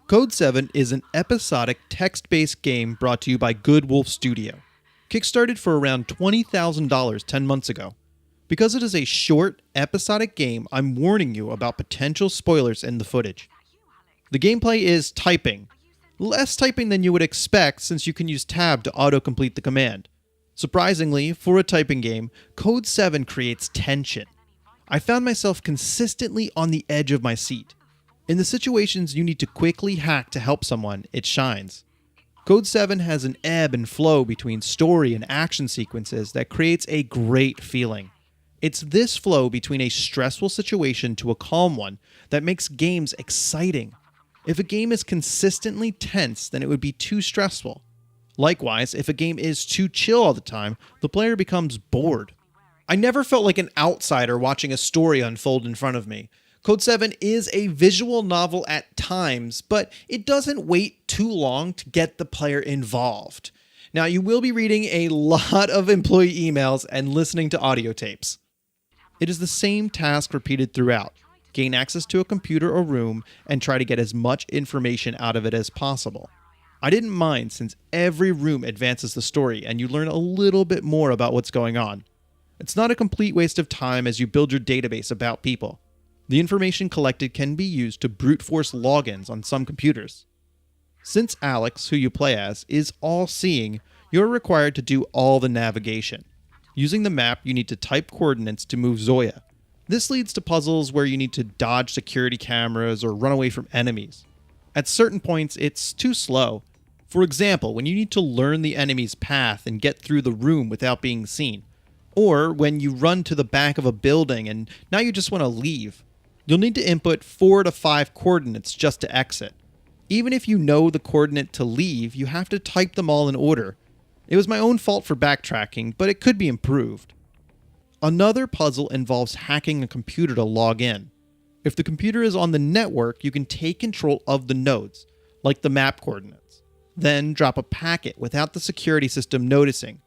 Code 7 is an episodic text-based game brought to you by Good Wolf Studio. Kickstarted for around $20,000 10 months ago. Because it is a short, episodic game, I'm warning you about potential spoilers in the footage. The gameplay is typing. Less typing than you would expect since you can use tab to autocomplete the command. Surprisingly, for a typing game, Code 7 creates tension. I found myself consistently on the edge of my seat. In the situations you need to quickly hack to help someone, it shines. Code 7 has an ebb and flow between story and action sequences that creates a great feeling. It's this flow between a stressful situation to a calm one that makes games exciting. If a game is consistently tense, then it would be too stressful. Likewise, if a game is too chill all the time, the player becomes bored. I never felt like an outsider watching a story unfold in front of me. Code 7 is a visual novel at times, but it doesn't wait too long to get the player involved. Now, you will be reading a lot of employee emails and listening to audio tapes. It is the same task repeated throughout. Gain access to a computer or room and try to get as much information out of it as possible. I didn't mind since every room advances the story and you learn a little bit more about what's going on. It's not a complete waste of time as you build your database about people. The information collected can be used to brute force logins on some computers. Since Alex, who you play as, is all-seeing, you're required to do all the navigation. Using the map, you need to type coordinates to move Zoya. This leads to puzzles where you need to dodge security cameras or run away from enemies. At certain points, it's too slow. For example, when you need to learn the enemy's path and get through the room without being seen. Or when you run to the back of a building and now you just want to leave. You'll need to input 4 to 5 coordinates just to exit. Even if you know the coordinate to leave, you have to type them all in order. It was my own fault for backtracking, but it could be improved. Another puzzle involves hacking a computer to log in. If the computer is on the network, you can take control of the nodes, like the map coordinates. Then drop a packet without the security system noticing.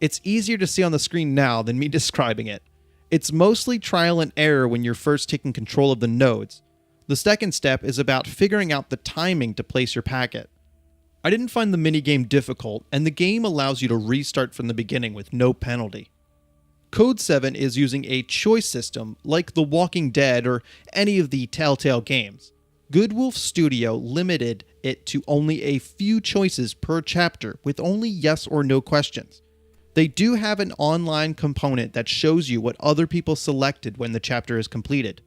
It's easier to see on the screen now than me describing it. It's mostly trial and error when you're first taking control of the nodes. The second step is about figuring out the timing to place your packet. I didn't find the minigame difficult, and the game allows you to restart from the beginning with no penalty. Code 7 is using a choice system like The Walking Dead or any of the Telltale games. Good Wolf Studio limited it to only a few choices per chapter with only yes or no questions. They do have an online component that shows you what other people selected when the chapter is completed.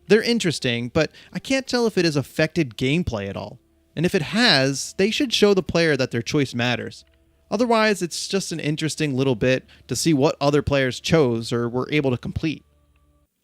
They're interesting, but I can't tell if it has affected gameplay at all. And if it has, they should show the player that their choice matters. Otherwise, it's just an interesting little bit to see what other players chose or were able to complete.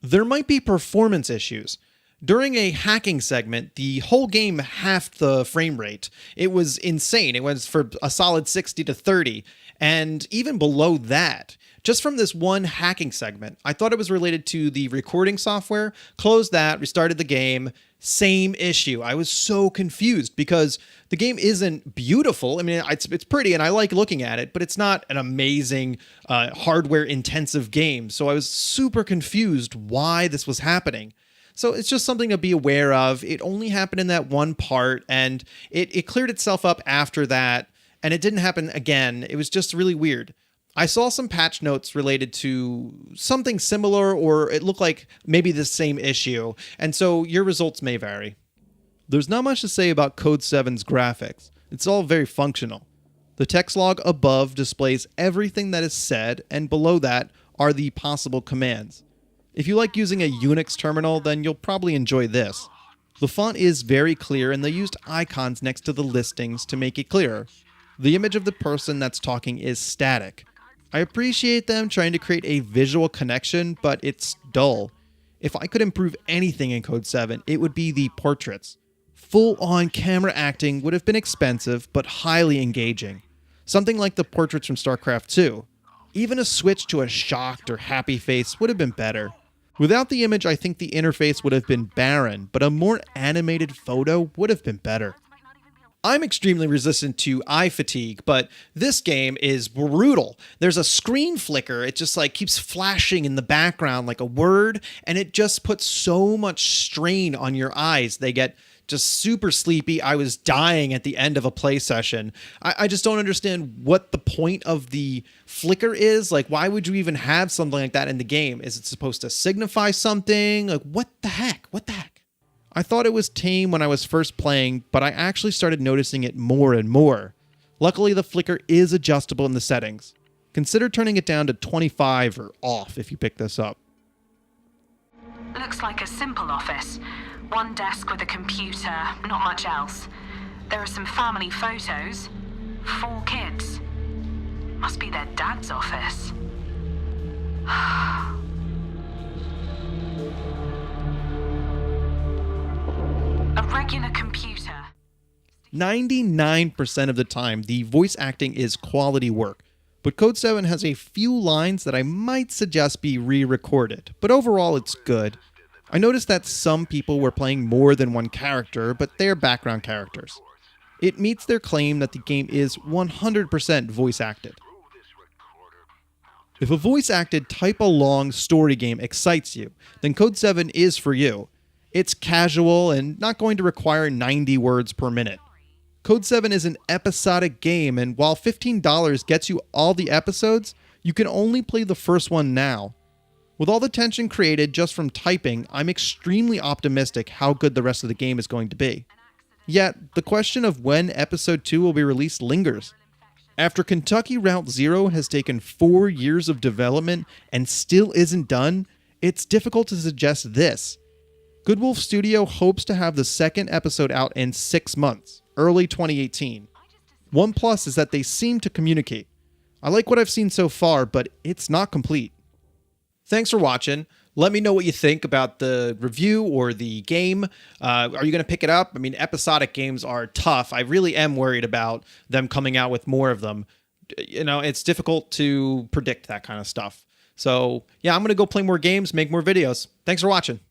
There might be performance issues. During a hacking segment, the whole game halved the frame rate. It was insane. It was for a solid 60 to 30. And even below that, just from this one hacking segment, I thought it was related to the recording software. Closed that, restarted the game, same issue. I was so confused because the game isn't beautiful. I mean, it's pretty and I like looking at it, but it's not an amazing hardware-intensive game. So I was super confused why this was happening. So it's just something to be aware of. It only happened in that one part, and it cleared itself up after that, and it didn't happen again. It was just really weird. I saw some patch notes related to something similar, or it looked like maybe the same issue, and so your results may vary. There's not much to say about Code 7's graphics. It's all very functional. The text log above displays everything that is said, and below that are the possible commands. If you like using a Unix terminal, then you'll probably enjoy this. The font is very clear, and they used icons next to the listings to make it clearer. The image of the person that's talking is static. I appreciate them trying to create a visual connection, but it's dull. If I could improve anything in Code 7, it would be the portraits. Full-on camera acting would have been expensive, but highly engaging. Something like the portraits from StarCraft 2. Even a switch to a shocked or happy face would have been better. Without the image, I think the interface would have been barren, but a more animated photo would have been better. I'm extremely resistant to eye fatigue, but this game is brutal. There's a screen flicker. It just keeps flashing in the background like a word, and it just puts so much strain on your eyes. They get just super sleepy. I was dying at the end of a play session. I just don't understand what the point of the flicker is. Like, why would you even have something like that in the game? Is it supposed to signify something? Like, what the heck? What the heck? I thought it was tame when I was first playing, but I actually started noticing it more and more. Luckily, the flicker is adjustable in the settings. Consider turning it down to 25 or off if you pick this up. Looks like a simple office. One desk with a computer, not much else. There are some family photos. 4 kids. Must be their dad's office. A regular computer. 99% of the time, the voice acting is quality work, but Code 7 has a few lines that I might suggest be re-recorded, but overall it's good. I noticed that some people were playing more than one character, but they're background characters. It meets their claim that the game is 100% voice acted. If a voice acted type-a-long story game excites you, then Code 7 is for you. It's casual and not going to require 90 words per minute. Code 7 is an episodic game, and while $15 gets you all the episodes, you can only play the first one now. With all the tension created just from typing, I'm extremely optimistic how good the rest of the game is going to be. Yet, the question of when Episode 2 will be released lingers. After Kentucky Route Zero has taken 4 years of development and still isn't done, it's difficult to suggest this. Good Wolf Studio hopes to have the second episode out in 6 months, early 2018. One plus is that they seem to communicate. I like what I've seen so far, but it's not complete. Thanks for watching. Let me know what you think about the review or the game. Are you going to pick it up? I mean, episodic games are tough. I really am worried about them coming out with more of them. You know, it's difficult to predict that kind of stuff. So, yeah, I'm going to go play more games, make more videos. Thanks for watching.